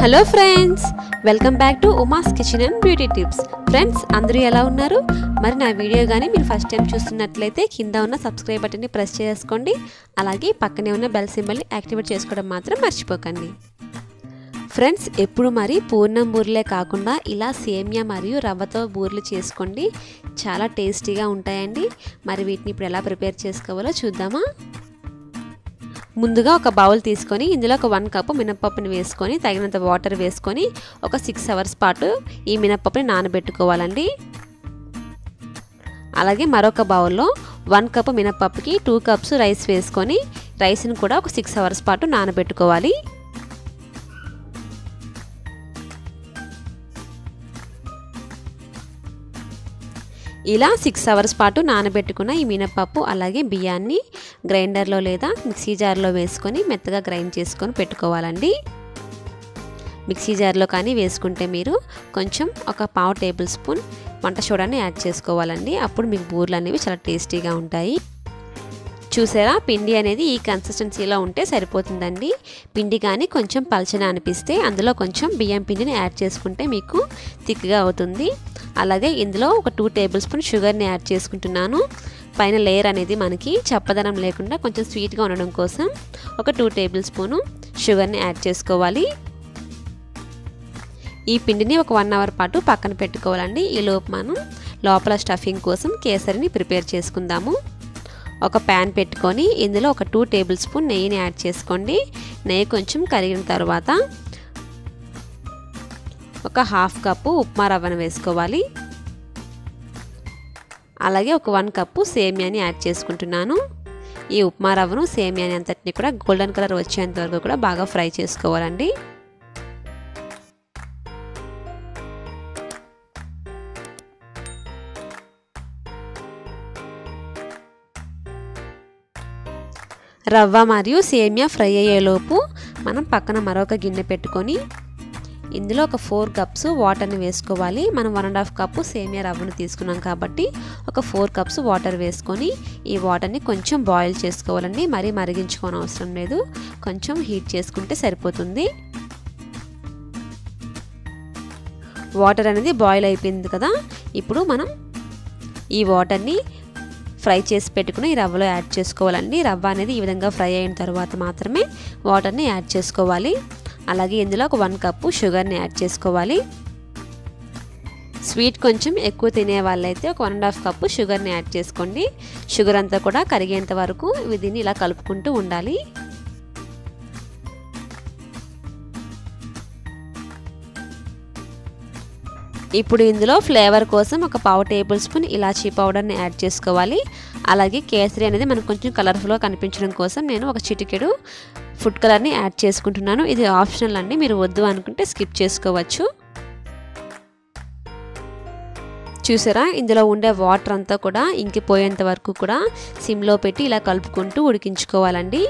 Hello friends, welcome back to Uma's kitchen and beauty tips. Friends, అందరూ ఎలా ఉన్నారు? మరి నా వీడియో కానీ మీరు ఫస్ట్ టైం చూస్తున్నట్లయితే కింద ఉన్న సబ్స్క్రైబ్ బటన్ని ప్రెస్ చేసుకోండి. అలాగే పక్కనే ఉన్న బెల్ సింబల్ని యాక్టివేట్ చేసుకోవడం మాత్రం మర్చిపోకండి. ఫ్రెండ్స్, ఎప్పుడు మరి పూర్ణం బూరెలే కాకుండా ఇలా సేమియా మరియు రవ్వతో బూరెలు చేసుకోండి. చాలా టేస్టీగా ఉంటాయండి. మరి వీటిని ఇప్పుడు ఎలా ప్రిపేర్ చేసుకోవాలో చూద్దామా? ముందుగా ఒక బౌల్ తీసుకొని ఇందులో ఒక 1 కప్పు మినపప్పుని వేసుకొని తగినంత వాటర్ వేసుకొని ఒక 6 అవర్స్ పాటు ఈ మినపప్పుని నానబెట్టుకోవాలండి. అలాగే మరొక బౌల్లో 1 కప్పు మినపప్పుకి 2 కప్స్ రైస్ వేసుకొని రైస్ని కూడా ఒక 6 అవర్స్ పాటు నానబెట్టుకోవాలి. ఇలా 6 అవర్స్ పాటు నానబెట్టుకున్న ఈ మినపప్పు అలాగే బియ్యాన్ని గ్రైండర్లో లేదా మిక్సీ జార్లో వేసుకొని మెత్తగా గ్రైండ్ చేసుకొని పెట్టుకోవాలండి. మిక్సీ జార్లో కానీ వేసుకుంటే మీరు కొంచెం ఒక 1/2 టేబుల్ స్పూన్ వంట సోడాని యాడ్ చేసుకోవాలండి. అప్పుడు మీకు బూరెలు అనేవి చాలా టేస్టీగా ఉంటాయి. చూసారా, పిండి అనేది ఈ కన్సిస్టెన్సీలో ఉంటే సరిపోతుందండి. పిండి కానీ కొంచెం పలచన అనిపిస్తే అందులో కొంచెం బియ్యం పిండిని యాడ్ చేసుకుంటే మీకు థిక్గా అవుతుంది. అలాగే ఇందులో ఒక 2 టేబుల్ స్పూన్ షుగర్ని యాడ్ చేసుకుంటున్నాను. పైన లేయర్ అనేది మనకి చప్పదనం లేకుండా కొంచెం స్వీట్గా ఉండడం కోసం ఒక 2 టేబుల్ స్పూను షుగర్ని యాడ్ చేసుకోవాలి. ఈ పిండిని ఒక 1 అవర్ పాటు పక్కన పెట్టుకోవాలండి. ఈ లోపు మనం లోపల స్టఫింగ్ కోసం కేసరిని ప్రిపేర్ చేసుకుందాము. ఒక ప్యాన్ పెట్టుకొని ఇందులో ఒక 2 టేబుల్ స్పూన్ నెయ్యిని యాడ్ చేసుకోండి. నెయ్యి కొంచెం కరిగిన తర్వాత ఒక 1/2 కప్పు ఉప్మా రవ్వను వేసుకోవాలి. అలాగే ఒక 1 కప్పు సేమియాని యాడ్ చేసుకుంటున్నాను. ఈ ఉప్మా రవ్వను సేమియాని అంతటిని కూడా గోల్డెన్ కలర్ వచ్చేంత వరకు కూడా బాగా ఫ్రై చేసుకోవాలండి. రవ్వ మరియు సేమియా ఫ్రై అయ్యేలోపు మనం పక్కన మరొక గిన్నె పెట్టుకొని ఇందులో ఒక 4 కప్స్ వాటర్ని వేసుకోవాలి. మనం 1.5 కప్పు సేమియా రవ్వను తీసుకున్నాం కాబట్టి ఒక 4 కప్స్ వాటర్ వేసుకొని ఈ వాటర్ని కొంచెం బాయిల్ చేసుకోవాలండి. మరీ మరిగించుకోని అవసరం లేదు, కొంచెం హీట్ చేసుకుంటే సరిపోతుంది. వాటర్ అనేది బాయిల్ అయిపోయింది కదా, ఇప్పుడు మనం ఈ వాటర్ని ఫ్రై చేసి పెట్టుకుని ఈ రవ్వలో యాడ్ చేసుకోవాలండి. రవ్వ అనేది ఈ విధంగా ఫ్రై అయిన తర్వాత మాత్రమే వాటర్ని యాడ్ చేసుకోవాలి. అలాగే ఇందులో ఒక 1 కప్పు షుగర్ని యాడ్ చేసుకోవాలి. స్వీట్ కొంచెం ఎక్కువ తినే వాళ్ళైతే ఒక 1.5 కప్పు షుగర్ని యాడ్ చేసుకోండి. షుగర్ అంతా కూడా కరిగేంత వరకు దీన్ని ఇలా కలుపుకుంటూ ఉండాలి. ఇప్పుడు ఇందులో ఫ్లేవర్ కోసం ఒక 1/2 టేబుల్ స్పూన్ ఇలాచీ పౌడర్ని యాడ్ చేసుకోవాలి. అలాగే కేసరి అనేది మనకు కొంచెం కలర్ఫుల్గా కనిపించడం కోసం నేను ఒక చిటికెడు ఫుడ్ కలర్ని యాడ్ చేసుకుంటున్నాను. ఇది ఆప్షనల్ అండి, మీరు వద్దు అనుకుంటే స్కిప్ చేసుకోవచ్చు. చూసారా, ఇందులో ఉండే వాటర్ అంతా కూడా ఇంకిపోయేంత వరకు కూడా సిమ్లో పెట్టి ఇలా కలుపుకుంటూ ఉడికించుకోవాలండి.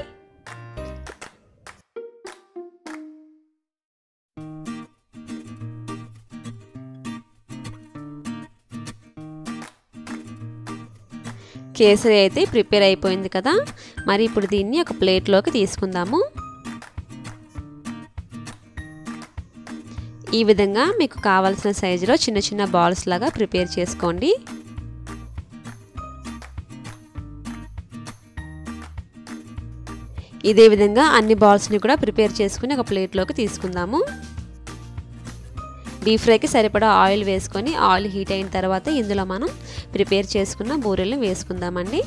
కేసరి అయితే ప్రిపేర్ అయిపోయింది కదా, మరి ఇప్పుడు దీన్ని ఒక ప్లేట్లోకి తీసుకుందాము. ఈ విధంగా మీకు కావాల్సిన సైజులో చిన్న చిన్న బాల్స్ లాగా ప్రిపేర్ చేసుకోండి. ఇదే విధంగా అన్ని బాల్స్ని కూడా ప్రిపేర్ చేసుకుని ఒక ప్లేట్లోకి తీసుకుందాము. డీప్ ఫ్రైకి సరిపడా ఆయిల్ వేసుకొని ఆయిల్ హీట్ అయిన తర్వాత ఇందులో మనం ప్రిపేర్ చేసుకున్న బూరెలు వేసుకుందామండి.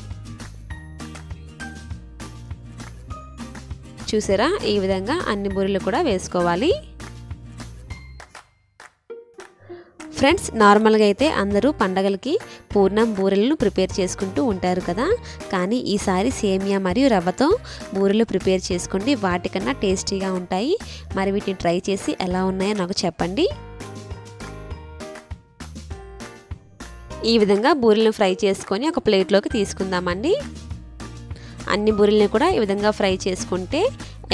చూసారా, ఈ విధంగా అన్ని బూరెలు కూడా వేసుకోవాలి. ఫ్రెండ్స్, నార్మల్గా అయితే అందరూ పండగలకి పూర్ణం బూరెలను ప్రిపేర్ చేసుకుంటూ ఉంటారు కదా, కానీ ఈసారి సేమియా మరియు రవ్వతో బూరెలు ప్రిపేర్ చేసుకోండి. వాటికన్నా టేస్టీగా ఉంటాయి. మరి వీటిని ట్రై చేసి ఎలా ఉన్నాయో నాకు చెప్పండి. ఈ విధంగా బూరెలను ఫ్రై చేసుకొని ఒక ప్లేట్లోకి తీసుకుందామండి. అన్ని బూరెలను కూడా ఈ విధంగా ఫ్రై చేసుకుంటే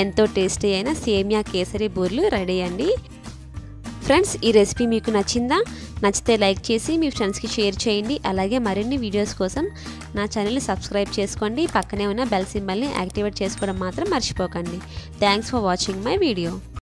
ఎంతో టేస్టీ అయిన సేమియా కేసరి బూరెలు రెడీ అండి. ఫ్రెండ్స్, ఈ రెసిపీ మీకు నచ్చిందా? నచ్చితే లైక్ చేసి మీ ఫ్రెండ్స్కి షేర్ చేయండి. అలాగే మరిన్ని వీడియోస్ కోసం నా ఛానల్ని సబ్స్క్రైబ్ చేసుకోండి. పక్కనే ఉన్న బెల్ సింబల్ని యాక్టివేట్ చేసుకోవడం మాత్రం మర్చిపోకండి. Thanks for watching my video.